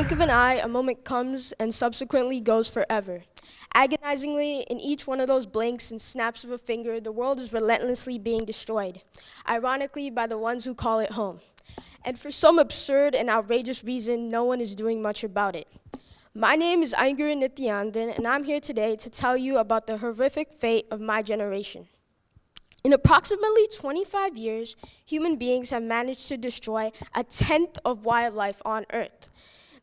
blink of an eye, a moment comes and subsequently goes forever. Agonizingly, in each one of those blinks and snaps of a finger, the world is relentlessly being destroyed, ironically by the ones who call it home. And for some absurd and outrageous reason, no one is doing much about it. My name is Igura Nithyananda, and I'm here today to tell you about the horrific fate of my generation. In approximately 25 years, human beings have managed to destroy a tenth of wildlife on Earth.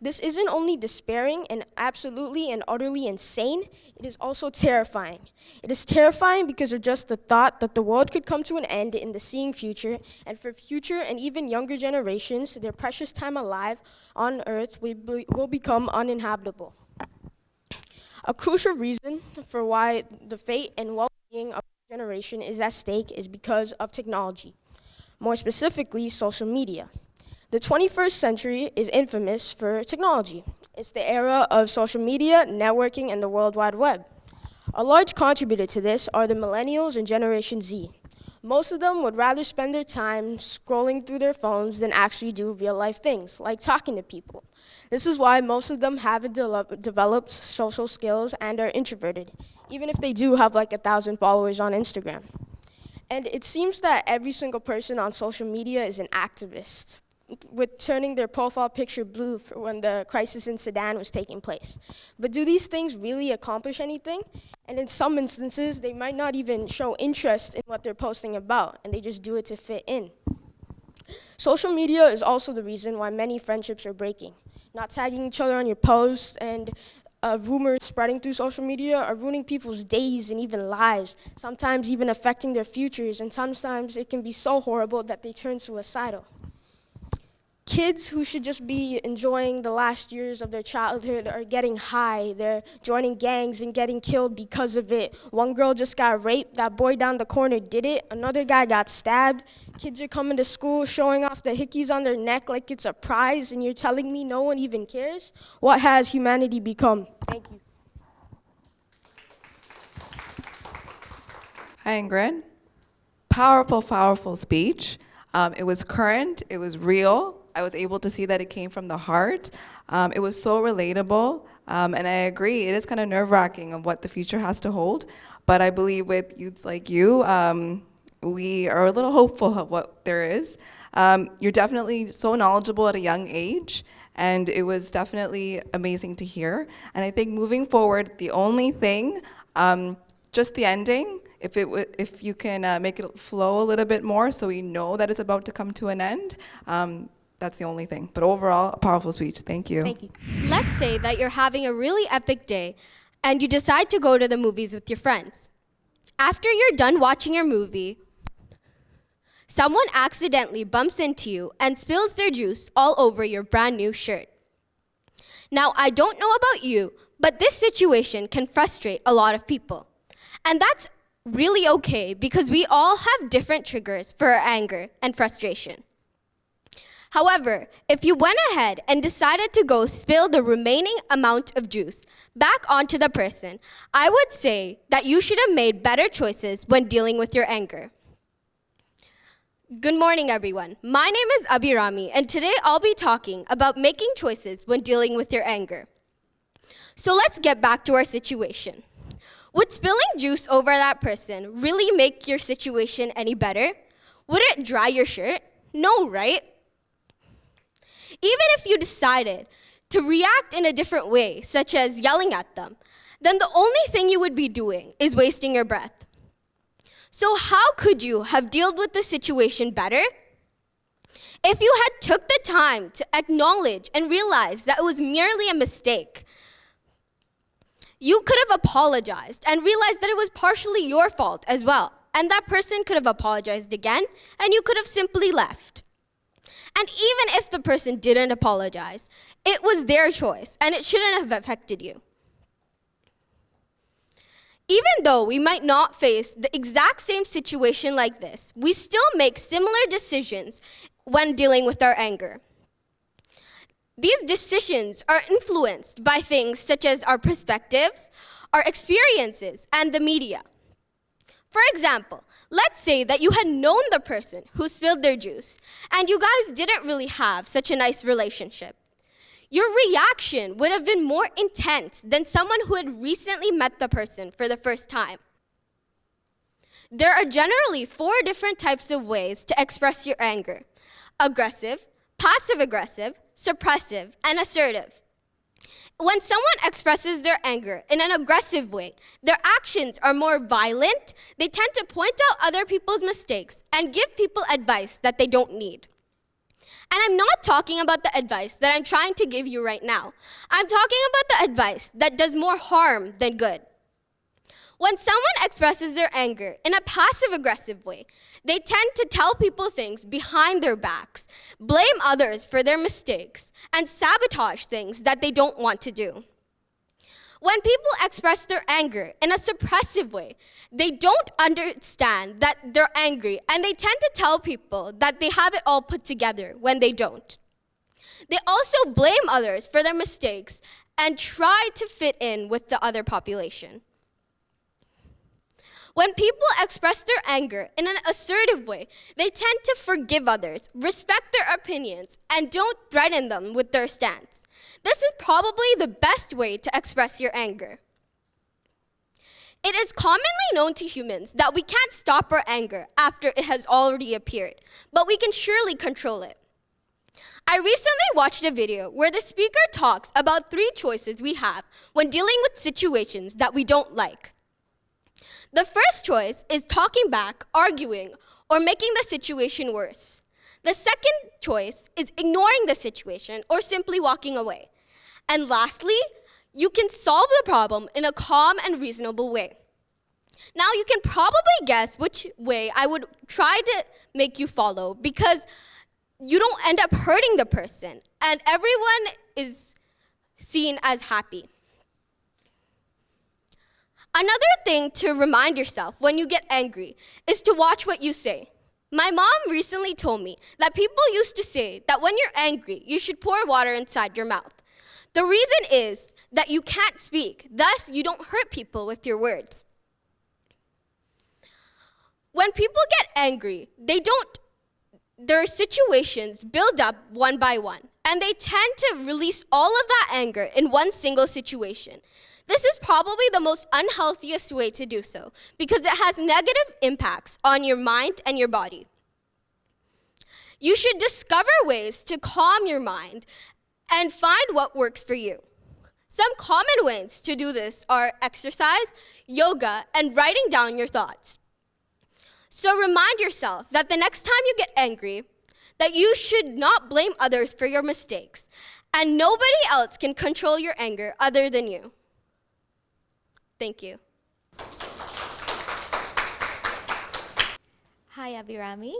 This isn't only despairing and absolutely and utterly insane, it is also terrifying. It is terrifying because of just the thought that the world could come to an end in the seeing future, and for future and even younger generations, their precious time alive on Earth will become uninhabitable. A crucial reason for why the fate and well-being of our generation is at stake is because of technology, more specifically social media. The 21st century is infamous for technology. It's the era of social media, networking, and the World Wide Web. A large contributor to this are the millennials and Generation Z. Most of them would rather spend their time scrolling through their phones than actually do real-life things, like talking to people. This is why most of them haven't developed social skills and are introverted, even if they do have like 1,000 followers on Instagram. And it seems that every single person on social media is an activist, with turning their profile picture blue for when the crisis in Sudan was taking place. But do these things really accomplish anything? And in some instances, they might not even show interest in what they're posting about, and they just do it to fit in. Social media is also the reason why many friendships are breaking. Not tagging each other on your posts and rumors spreading through social media are ruining people's days and even lives, sometimes even affecting their futures, and sometimes it can be so horrible that they turn suicidal. Kids who should just be enjoying the last years of their childhood are getting high. They're joining gangs and getting killed because of it. One girl just got raped. That boy down the corner did it. Another guy got stabbed. Kids are coming to school showing off the hickeys on their neck like it's a prize, and you're telling me no one even cares? What has humanity become? Thank you. Hi, Ingrid. Powerful, powerful speech. It was current, it was real. I was able to see that it came from the heart. It was so relatable, and I agree, it is kind of nerve-wracking of what the future has to hold, but I believe with youths like you, we are a little hopeful of what there is. You're definitely so knowledgeable at a young age, and it was definitely amazing to hear. And I think moving forward, the only thing, just the ending, if you can make it flow a little bit more so we know that it's about to come to an end, that's the only thing. But overall, a powerful speech. Thank you. Thank you. Let's say that you're having a really epic day and you decide to go to the movies with your friends. After you're done watching your movie, someone accidentally bumps into you and spills their juice all over your brand new shirt. Now, I don't know about you, but this situation can frustrate a lot of people. And that's really okay because we all have different triggers for our anger and frustration. However, if you went ahead and decided to go spill the remaining amount of juice back onto the person, I would say that you should have made better choices when dealing with your anger. Good morning, everyone. My name is Rami, and today I'll be talking about making choices when dealing with your anger. So let's get back to our situation. Would spilling juice over that person really make your situation any better? Would it dry your shirt? No, right? Even if you decided to react in a different way, such as yelling at them, then the only thing you would be doing is wasting your breath. So how could you have dealt with the situation better? If you had took the time to acknowledge and realize that it was merely a mistake, you could have apologized and realized that it was partially your fault as well. And that person could have apologized again, and you could have simply left. And even if the person didn't apologize, it was their choice, and it shouldn't have affected you. Even though we might not face the exact same situation like this, we still make similar decisions when dealing with our anger. These decisions are influenced by things such as our perspectives, our experiences, and the media. For example, let's say that you had known the person who spilled their juice, and you guys didn't really have such a nice relationship. Your reaction would have been more intense than someone who had recently met the person for the first time. There are generally 4 different types of ways to express your anger: aggressive, passive-aggressive, suppressive, and assertive. When someone expresses their anger in an aggressive way, their actions are more violent, they tend to point out other people's mistakes and give people advice that they don't need. And I'm not talking about the advice that I'm trying to give you right now. I'm talking about the advice that does more harm than good. When someone expresses their anger in a passive-aggressive way, they tend to tell people things behind their backs, blame others for their mistakes, and sabotage things that they don't want to do. When people express their anger in a suppressive way, they don't understand that they're angry, and they tend to tell people that they have it all put together when they don't. They also blame others for their mistakes and try to fit in with the other population. When people express their anger in an assertive way, they tend to forgive others, respect their opinions, and don't threaten them with their stance. This is probably the best way to express your anger. It is commonly known to humans that we can't stop our anger after it has already appeared, but we can surely control it. I recently watched a video where the speaker talks about 3 choices we have when dealing with situations that we don't like. The first choice is talking back, arguing, or making the situation worse. The second choice is ignoring the situation or simply walking away. And lastly, you can solve the problem in a calm and reasonable way. Now, you can probably guess which way I would try to make you follow, because you don't end up hurting the person, and everyone is seen as happy. Another thing to remind yourself when you get angry is to watch what you say. My mom recently told me that people used to say that when you're angry, you should pour water inside your mouth. The reason is that you can't speak, thus you don't hurt people with your words. When people get angry, their situations build up one by one, and they tend to release all of that anger in one single situation. This is probably the most unhealthiest way to do so, because it has negative impacts on your mind and your body. You should discover ways to calm your mind and find what works for you. Some common ways to do this are exercise, yoga, and writing down your thoughts. So remind yourself that the next time you get angry, that you should not blame others for your mistakes, and nobody else can control your anger other than you. Thank you. Hi, Rami.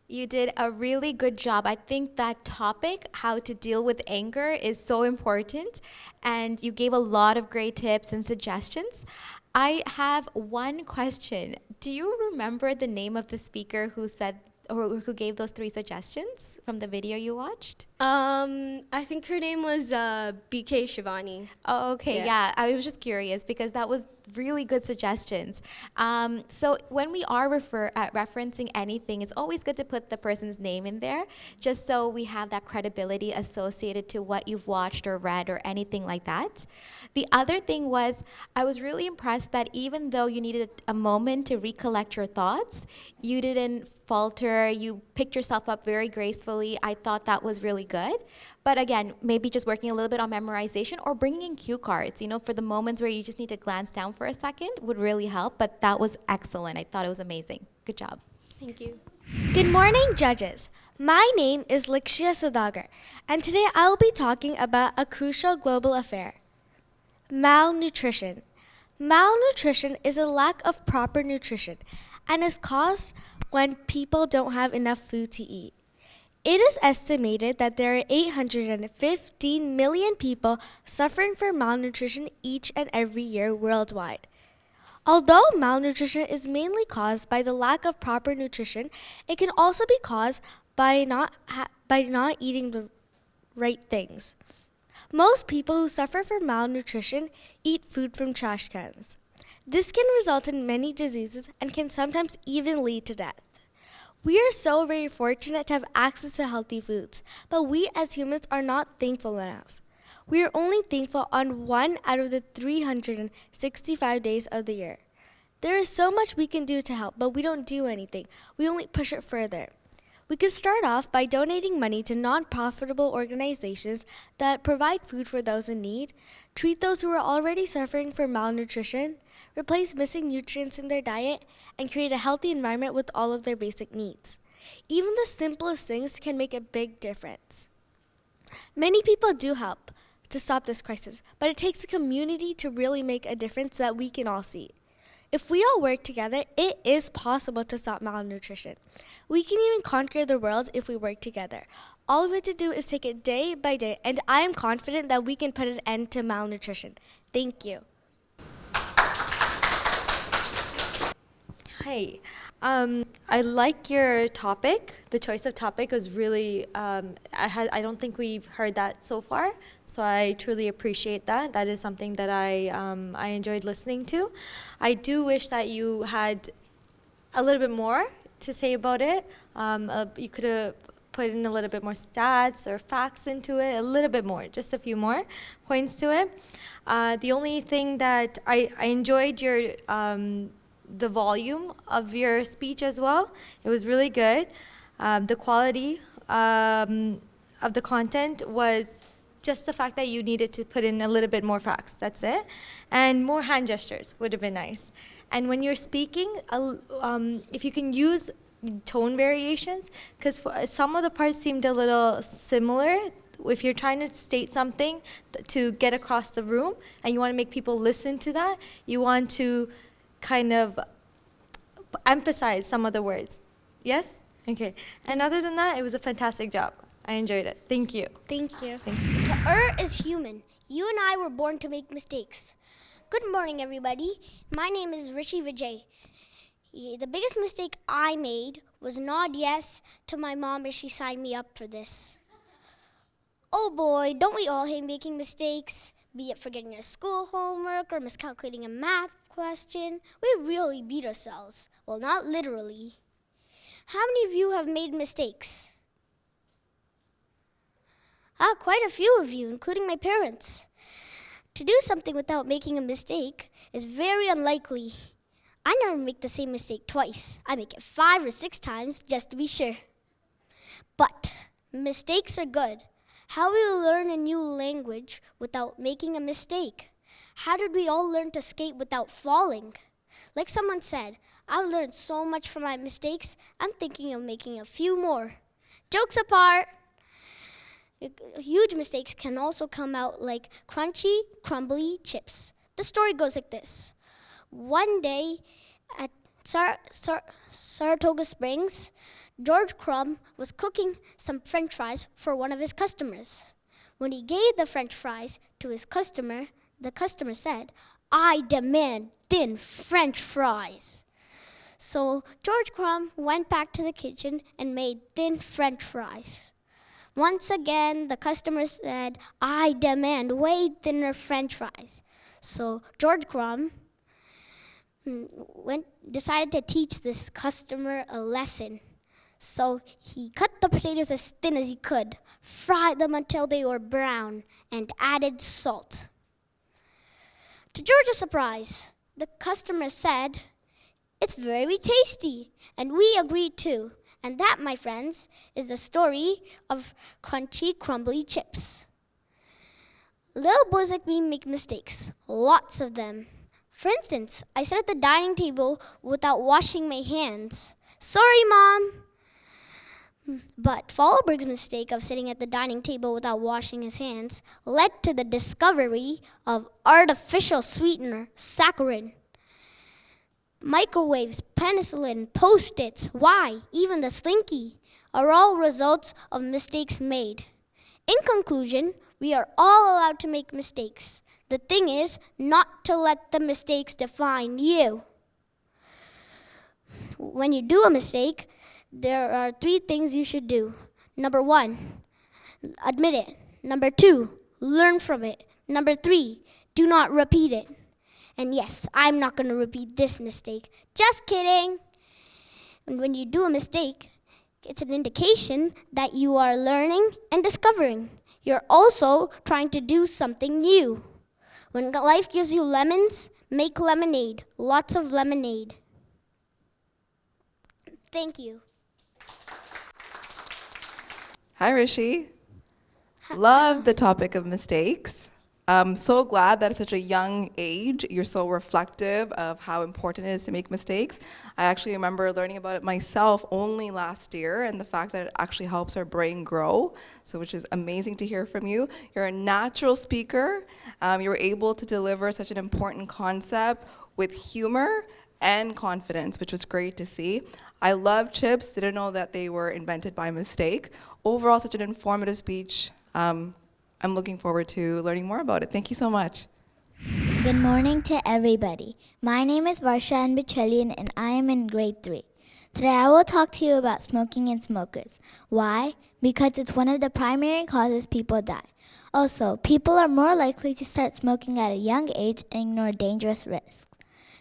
You did a really good job. I think that topic, how to deal with anger, is so important, and you gave a lot of great tips and suggestions. I have one question. Do you remember the name of the speaker who said or who gave those 3 suggestions from the video you watched? I think her name was BK Shivani. Oh, okay, yeah. I was just curious because that was really good suggestions. So when we are referencing anything, it's always good to put the person's name in there, just so we have that credibility associated to what you've watched or read or anything like that. The other thing was, I was really impressed that even though you needed a moment to recollect your thoughts, you didn't falter, you picked yourself up very gracefully. I thought that was really good. But again, maybe just working a little bit on memorization or bringing in cue cards, for the moments where you just need to glance down for a second would really help. But that was excellent. I thought it was amazing. Good job. Thank you. Good morning, judges. My name is Lexi Asada, and today I will be talking about a crucial global affair: malnutrition. Malnutrition is a lack of proper nutrition and is caused when people don't have enough food to eat. It is estimated that there are 815 million people suffering from malnutrition each and every year worldwide. Although malnutrition is mainly caused by the lack of proper nutrition, it can also be caused by not eating the right things. Most people who suffer from malnutrition eat food from trash cans. This can result in many diseases and can sometimes even lead to death. We are so very fortunate to have access to healthy foods, but we as humans are not thankful enough. We are only thankful on 1 out of the 365 days of the year. There is so much we can do to help, but we don't do anything. We only push it further. We could start off by donating money to non-profitable organizations that provide food for those in need, treat those who are already suffering from malnutrition, replace missing nutrients in their diet, and create a healthy environment with all of their basic needs. Even the simplest things can make a big difference. Many people do help to stop this crisis, but it takes a community to really make a difference that we can all see. If we all work together, it is possible to stop malnutrition. We can even conquer the world if we work together. All we have to do is take it day by day, and I am confident that we can put an end to malnutrition. Thank you. Hi. I like your topic. The choice of topic was really, I don't think we've heard that so far, so I truly appreciate that. That is something that I enjoyed listening to. I do wish that you had a little bit more to say about it. You could have put in a little bit more stats or facts into it, a little bit more, just a few more points to it. The only thing that I enjoyed your the volume of your speech as well. It was really good. The quality of the content was just the fact that you needed to put in a little bit more facts. That's it. And more hand gestures would have been nice. And when you're speaking, if you can use tone variations, because some of the parts seemed a little similar. If you're trying to state something to get across the room and you want to make people listen to that, you want to kind of emphasize some of the words. Yes? Okay. And other than that, it was a fantastic job. I enjoyed it. Thank you. Thank you. Thanks. To err is human. You and I were born to make mistakes. Good morning, everybody. My name is Rishi Vijay. The biggest mistake I made was nod yes to my mom as she signed me up for this. Oh boy, don't we all hate making mistakes? Be it forgetting your school homework or miscalculating a math question. We really beat ourselves. Well, not literally. How many of you have made mistakes? Quite a few of you, including my parents. To do something without making a mistake is very unlikely. I never make the same mistake twice. I make it 5 or 6 times just to be sure. But mistakes are good. How will we learn a new language without making a mistake? How did we all learn to skate without falling? Like someone said, I've learned so much from my mistakes, I'm thinking of making a few more. Jokes apart, huge mistakes can also come out like crunchy, crumbly chips. The story goes like this. One day at Saratoga Springs, George Crumb was cooking some French fries for one of his customers. When he gave the French fries to his customer, the customer said, "I demand thin French fries." So George Crumb went back to the kitchen and made thin French fries. Once again, the customer said, "I demand way thinner French fries." So George Crumb decided to teach this customer a lesson. So he cut the potatoes as thin as he could, fried them until they were brown, and added salt. To George's surprise, the customer said, "It's very tasty," and we agreed too. And that, my friends, is the story of crunchy, crumbly chips. Little boys like me make mistakes, lots of them. For instance, I sat at the dining table without washing my hands. Sorry, Mom. But Fallberg's mistake of sitting at the dining table without washing his hands led to the discovery of artificial sweetener, saccharin. Microwaves, penicillin, Post-its, why, even the Slinky, are all results of mistakes made. In conclusion, we are all allowed to make mistakes. The thing is not to let the mistakes define you. When you do a mistake, there are 3 things you should do. Number 1, admit it. Number 2, learn from it. Number 3, do not repeat it. And yes, I'm not going to repeat this mistake. Just kidding. And when you do a mistake, it's an indication that you are learning and discovering. You're also trying to do something new. When life gives you lemons, make lemonade. Lots of lemonade. Thank you. Hi, Rishi. Love the topic of mistakes. I'm so glad that at such a young age, you're so reflective of how important it is to make mistakes. I actually remember learning about it myself only last year, and the fact that it actually helps our brain grow, so which is amazing to hear from you. You're a natural speaker. You were able to deliver such an important concept with humor and confidence, which was great to see. I love chips, didn't know that they were invented by mistake. Overall, such an informative speech. I'm looking forward to learning more about it. Thank you so much. Good morning to everybody. My name is Varsha and I am in grade 3. Today I will talk to you about smoking and smokers. Why? Because it's one of the primary causes people die. Also, people are more likely to start smoking at a young age and ignore dangerous risks.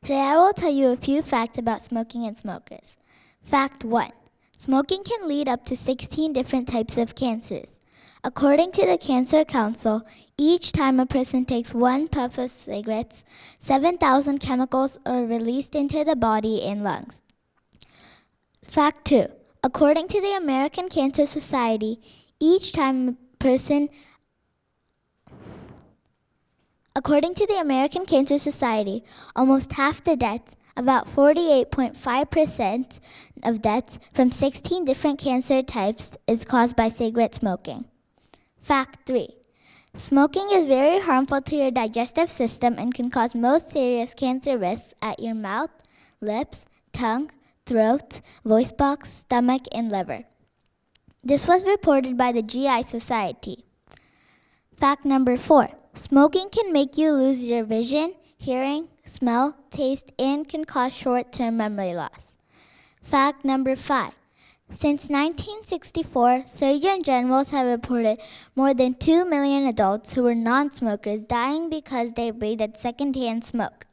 Today I will tell you a few facts about smoking and smokers. Fact 1. Smoking can lead up to 16 different types of cancers. According to the Cancer Council, each time a person takes one puff of cigarettes, 7,000 chemicals are released into the body and lungs. Fact 2. According to the American Cancer Society, each time a person According to the American Cancer Society, almost half the deaths, about 48.5% of deaths from 16 different cancer types, is caused by cigarette smoking. Fact 3. Smoking is very harmful to your digestive system and can cause most serious cancer risks at your mouth, lips, tongue, throat, voice box, stomach, and liver. This was reported by the GI Society. Fact number 4. Smoking can make you lose your vision, hearing, smell, taste, and can cause short-term memory loss. Fact number 5. Since 1964, Surgeon Generals have reported more than 2 million adults who were non-smokers dying because they breathed secondhand smoke.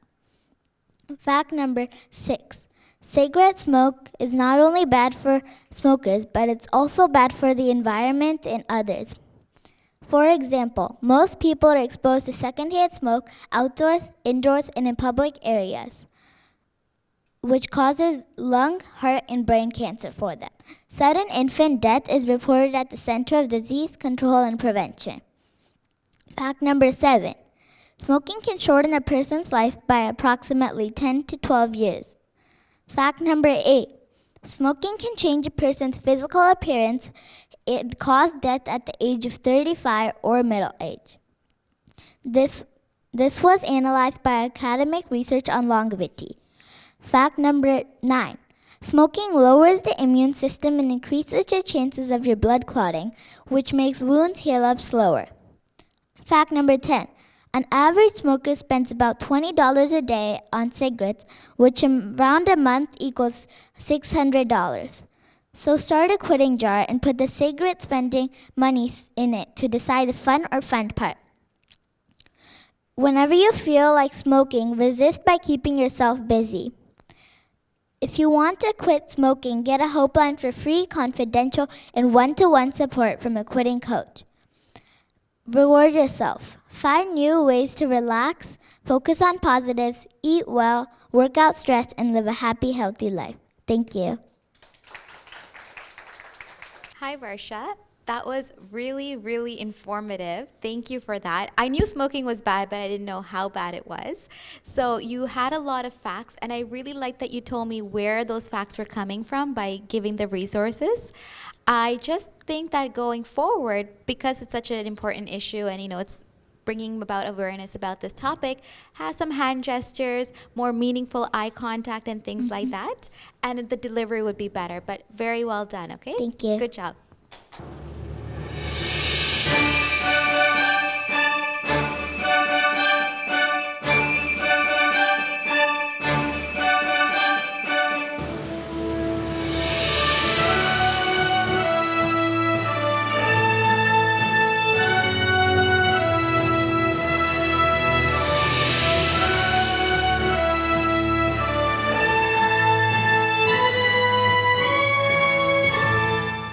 Fact number 6. Cigarette smoke is not only bad for smokers, but it's also bad for the environment and others. For example, most people are exposed to secondhand smoke outdoors, indoors, and in public areas, which causes lung, heart, and brain cancer for them. Sudden infant death is reported at the Center of Disease Control and Prevention. Fact number 7. Smoking can shorten a person's life by approximately 10 to 12 years. Fact number 8. Smoking can change a person's physical appearance and cause death at the age of 35 or middle age. This was analyzed by academic research on longevity. Fact number 9. Smoking lowers the immune system and increases your chances of your blood clotting, which makes wounds heal up slower. Fact number 10. An average smoker spends about $20 a day on cigarettes, which around a month equals $600. So start a quitting jar and put the cigarette spending money in it to decide the fun or fun part. Whenever you feel like smoking, resist by keeping yourself busy. If you want to quit smoking, get a helpline for free, confidential, and one-to-one support from a quitting coach. Reward yourself. Find new ways to relax, focus on positives, eat well, work out stress, and live a happy, healthy life. Thank you. Hi, Varsha. That was really, really informative. Thank you for that. I knew smoking was bad, but I didn't know how bad it was. So you had a lot of facts, and I really like that you told me where those facts were coming from by giving the resources. I just think that going forward, because it's such an important issue and, it's bringing about awareness about this topic, have some hand gestures, more meaningful eye contact and things like that, and the delivery would be better. But very well done, okay? Thank you. Good job.